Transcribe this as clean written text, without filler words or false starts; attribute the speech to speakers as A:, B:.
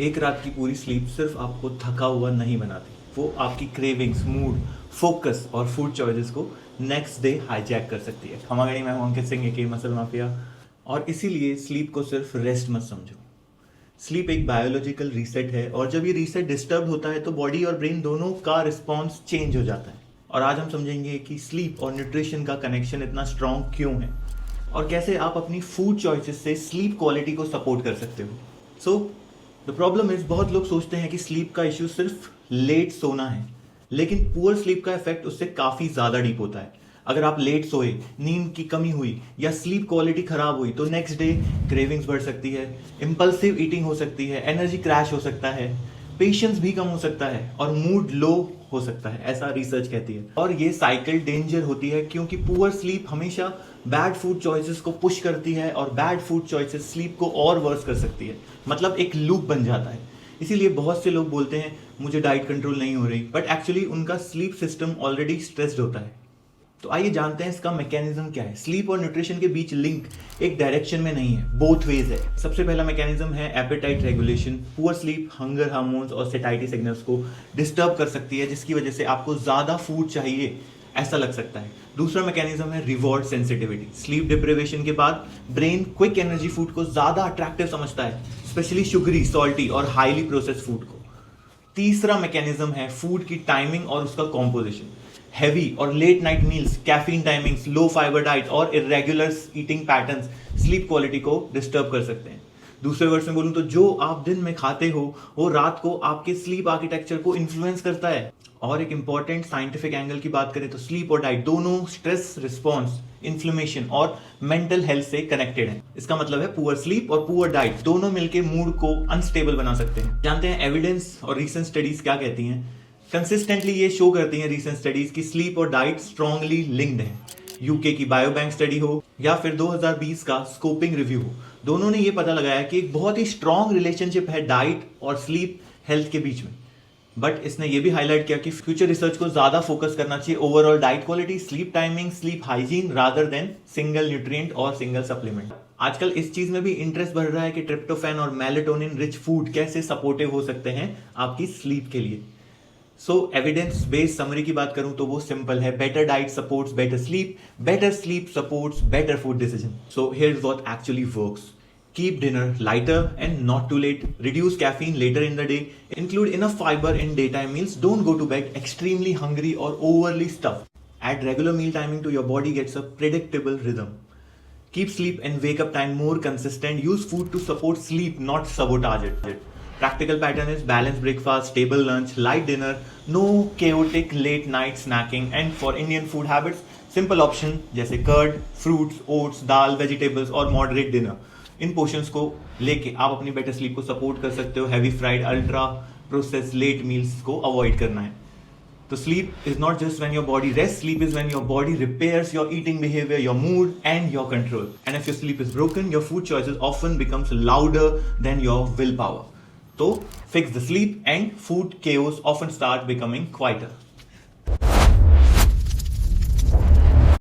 A: एक रात की पूरी स्लीप सिर्फ आपको थका हुआ नहीं बनाती, वो आपकी क्रेविंग्स, मूड, फोकस और फूड चॉइसेस को नेक्स्ट डे हाईजैक कर सकती है। खमागणी, मैं हूं अंकित सिंह, ये मसल माफिया। और इसीलिए स्लीप को सिर्फ रेस्ट मत समझो। स्लीप एक बायोलॉजिकल रीसेट है, और जब ये रीसेट डिस्टर्ब होता है तो बॉडी और ब्रेन दोनों का रिस्पॉन्स चेंज हो जाता है। और आज हम समझेंगे कि स्लीप और न्यूट्रिशन का कनेक्शन इतना स्ट्रांग क्यों है, और कैसे आप अपनी फूड चॉइसेस से स्लीप क्वालिटी को सपोर्ट कर सकते हो। सो द प्रॉब्लम इज, बहुत लोग सोचते हैं कि स्लीप का इश्यू सिर्फ लेट सोना है, लेकिन पुअर स्लीप का इफेक्ट उससे काफ़ी ज़्यादा डीप होता है। अगर आप लेट सोए, नींद की कमी हुई या स्लीप क्वालिटी खराब हुई तो नेक्स्ट डे क्रेविंग्स बढ़ सकती है, इम्पल्सिव ईटिंग हो सकती है, एनर्जी क्रैश हो सकता है, पेशेंस भी कम हो सकता है और मूड लो हो सकता है, ऐसा रिसर्च कहती है। और ये साइकिल डेंजर होती है क्योंकि पुअर स्लीप हमेशा बैड फूड चॉइसेस को पुश करती है और बैड फूड चॉइसेस स्लीप को और वर्स कर सकती है। मतलब एक लूप बन जाता है। इसीलिए बहुत से लोग बोलते हैं मुझे डाइट कंट्रोल नहीं हो रही, बट एक्चुअली उनका स्लीप सिस्टम ऑलरेडी स्ट्रेस्ड होता है। तो आइए जानते हैं इसका मैकेनिज्म क्या है। स्लीप और न्यूट्रिशन के बीच लिंक एक डायरेक्शन में नहीं है, बोथ वेज है। सबसे पहला मैकेनिज्म है appetite regulation. Poor sleep hunger hormones और सेटाइटी सिग्नल्स को डिस्टर्ब कर सकती है, जिसकी वजह से आपको ज़्यादा फूड चाहिए ऐसा लग सकता है। दूसरा मैकेनिज्म है रिवॉर्ड सेंसिटिविटी। स्लीप डिप्रिवेशन के बाद ब्रेन क्विक एनर्जी फूड को ज़्यादा अट्रैक्टिव समझता है, स्पेशली शुगरी, सॉल्टी और हाईली प्रोसेस्ड फूड को। तीसरा मैकेनिज्म है फूड की टाइमिंग और उसका कॉम्पोजिशन। हैवी और late night meals, caffeine timings, low fibre diet और irregular eating patterns sleep quality को डिस्टर्ब कर सकते हैं। दूसरे वर्ड्स में बोलूं तो जो आप दिन में खाते हो वो रात को आपके स्लीप आर्किटेक्चर को इन्फ्लुएंस करता है। और एक इंपॉर्टेंट साइंटिफिक एंगल की बात करें तो स्लीप और डाइट दोनों स्ट्रेस रिस्पॉन्स, इन्फ्लेमेशन और मेंटल हेल्थ से कनेक्टेड है। इसका मतलब है पुअर स्लीप और पुअर डाइट दोनों मिलकर मूड को अनस्टेबल बना सकते हैं। जानते हैं एविडेंस और रीसेंट स्टडीज क्या कहती हैं। कंसिस्टेंटली ये शो करती हैं रीसेंट स्टडीज की स्लीप और डाइट स्ट्रांगली लिंक्ड है। यूके की बायोबैंक स्टडी हो या फिर 2020 का स्कोपिंग रिव्यू हो, दोनों ने ये पता लगाया कि एक बहुत ही स्ट्रांग रिलेशनशिप है डाइट और स्लीप हेल्थ के बीच में। बट इसने ये भी हाईलाइट किया कि फ्यूचर रिसर्च को ज्यादा फोकस करना चाहिए overall diet quality, sleep timing, sleep hygiene rather than single nutrient और सिंगल सप्लीमेंट। आजकल इस चीज में भी इंटरेस्ट बढ़ रहा है कि ट्रिप्टोफैन और मेलेटोनिन रिच फूड कैसे सपोर्टिव हो सकते हैं आपकी स्लीप के लिए। सो एविडेंस बेस्ड समरी की बात करूं तो वो सिंपल है, better diet supports better sleep supports better food decision. So here is what actually works. Keep dinner lighter and not too late. Reduce caffeine later in the day. Include enough fiber in daytime meals. Don't go to bed extremely hungry or overly stuffed. Add regular meal timing to your body gets a predictable rhythm. Keep sleep and wake up time more consistent. Use food to support sleep, not sabotage it. Practical pattern is balanced breakfast, stable lunch, light dinner, no chaotic late night snacking. And for Indian food habits, simple option जैसे curd, fruits, oats, दाल, vegetables और moderate dinner. इन portions को लेके आप अपनी better sleep को support कर सकते हो। Heavy fried, ultra process late meals को अवॉइड करना है। तो sleep is not just when your body rest, sleep is when your body repairs your eating behaviour, your mood and your control. And if your sleep is broken, your food choices often becomes louder than your will power. तो fix the sleep and food chaos often start becoming quieter.